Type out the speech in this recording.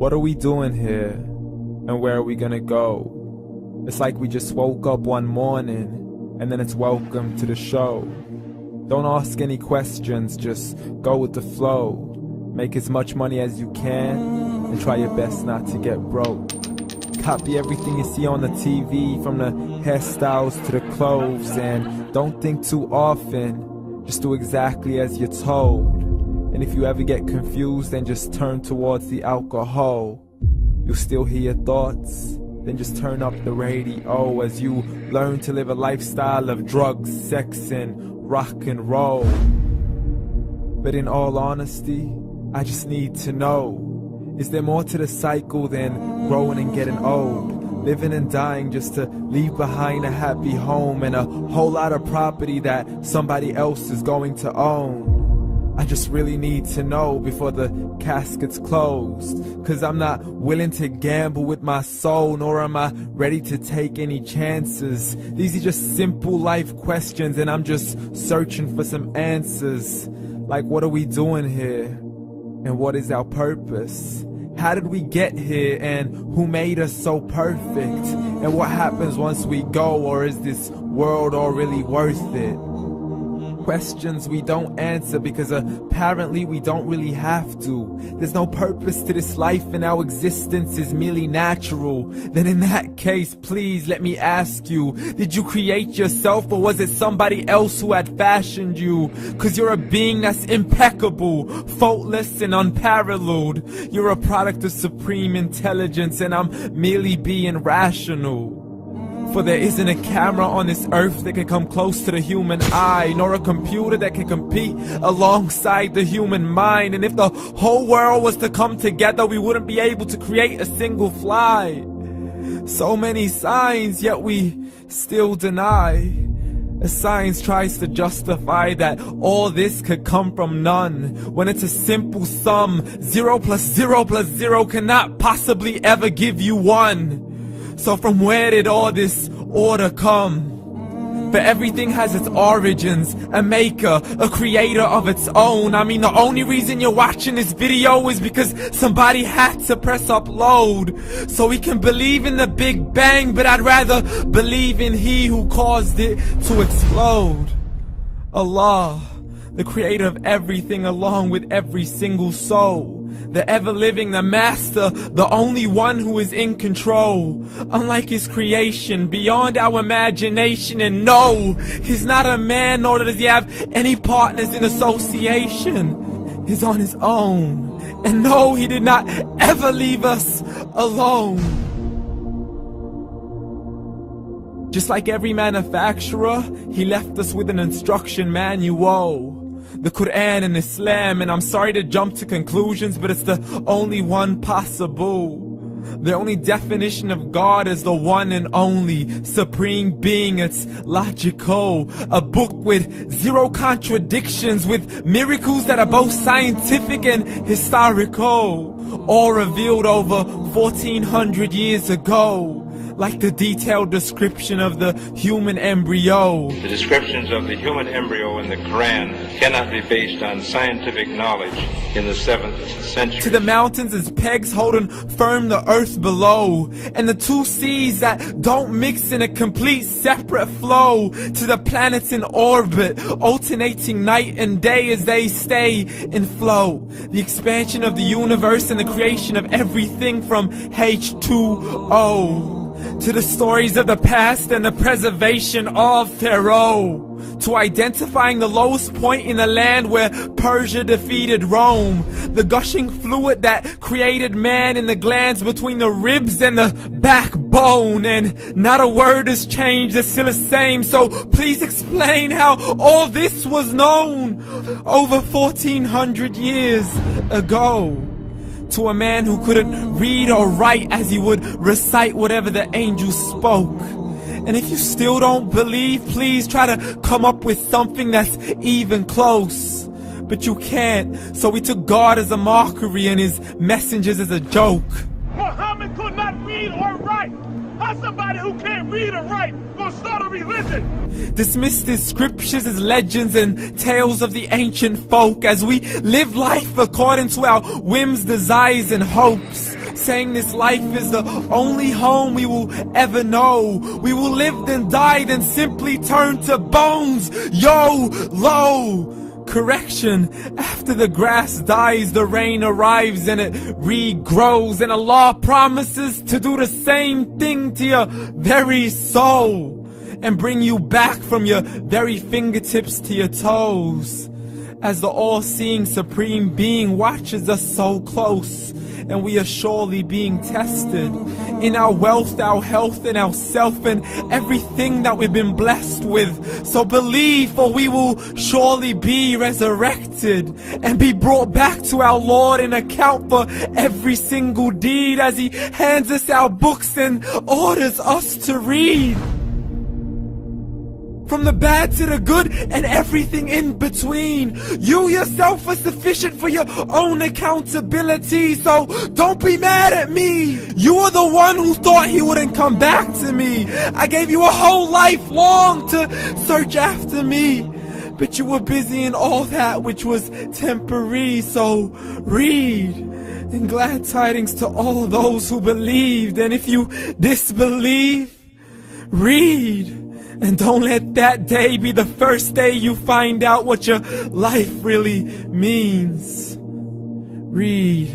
What are we doing here? And where are we gonna go? It's like we just woke up one morning, and then it's welcome to the show. Don't ask any questions, just go with the flow. Make as much money as you can, and try your best not to get broke. Copy everything you see on the TV, from the hairstyles to the clothes, and don't think too often, just do exactly as you're told. And if you ever get confused, then just turn towards the alcohol. You'll still hear your thoughts, then just turn up the radio as you learn to live a lifestyle of drugs, sex, and rock and roll. But in all honesty, I just need to know, is there more to the cycle than growing and getting old? Living and dying just to leave behind a happy home and a whole lot of property that somebody else is going to own. I just really need to know before the casket's closed, 'cause I'm not willing to gamble with my soul, nor am I ready to take any chances. These are just simple life questions, and I'm just searching for some answers. Like, what are we doing here? And what is our purpose? How did we get here, and who made us so perfect? And what happens once we go, or is this world all really worth it? Questions we don't answer because apparently we don't really have to. There's no purpose to this life and our existence is merely natural. Then in that case, please let me ask you, did you create yourself, or was it somebody else who had fashioned you? 'Cause you're a being that's impeccable, faultless and unparalleled. You're a product of supreme intelligence, and I'm merely being rational. For there isn't a camera on this earth that can come close to the human eye, nor a computer that can compete alongside the human mind. And if the whole world was to come together, we wouldn't be able to create a single fly. So many signs, yet we still deny. As science tries to justify that all this could come from none, when it's a simple sum. 0 plus 0 plus 0 cannot possibly ever give you 1. So from where did all this order come? For everything has its origins, a maker, a creator of its own. I mean, the only reason you're watching this video is because somebody had to press upload. So we can believe in the Big Bang, but I'd rather believe in He who caused it to explode. Allah, the creator of everything along with every single soul. The ever-living, the master, the only one who is in control. Unlike his creation, beyond our imagination. And no, he's not a man, nor does he have any partners in association. He's on his own. And no, he did not ever leave us alone. Just like every manufacturer, he left us with an instruction manual. The Quran and Islam, and I'm sorry to jump to conclusions, but it's the only one possible. The only definition of God is the one and only supreme being. It's logical, a book with 0 contradictions, with miracles that are both scientific and historical, all revealed over 1400 years ago. Like the detailed description of the human embryo. The descriptions of the human embryo in the Quran cannot be based on scientific knowledge in the 7th century. To the mountains as pegs holding firm the earth below, and the 2 seas that don't mix in a complete separate flow. To the planets in orbit, alternating night and day as they stay in flow. The expansion of the universe and the creation of everything from H2O. To the stories of the past and the preservation of Pharaoh. To identifying the lowest point in the land where Persia defeated Rome. The gushing fluid that created man in the glands between the ribs and the backbone. And not a word has changed, it's still the same. So please explain how all this was known over 1400 years ago. To a man who couldn't read or write, as he would recite whatever the angels spoke. And if you still don't believe, please try to come up with something that's even close. But you can't, so we took God as a mockery and his messengers as a joke. Muhammad could not read or write. How's somebody who can't read or write gonna start a religion? Dismissed his scriptures as legends and tales of the ancient folk, as we live life according to our whims, desires, and hopes. saying this life is the only home we will ever know. We will live then die, then simply turn to bones. YOLO! Correction, after the grass dies, the rain arrives and it regrows, and Allah promises to do the same thing to your very soul and bring you back from your very fingertips to your toes, as the all-seeing supreme being watches us so close, and we are surely being tested in our wealth, our health, and our self, and everything that we've been blessed with. So believe, for we will surely be resurrected and be brought back to our Lord and account for every single deed, as He hands us our books and orders us to read. From the bad to the good and everything in between. You yourself are sufficient for your own accountability, so don't be mad at me. You are the one who thought He wouldn't come back to me. I gave you a whole life long to search after me, but you were busy in all that which was temporary. So read, and glad tidings to all those who believed. And if you disbelieve, read. And don't let that day be the first day you find out what your life really means. Read.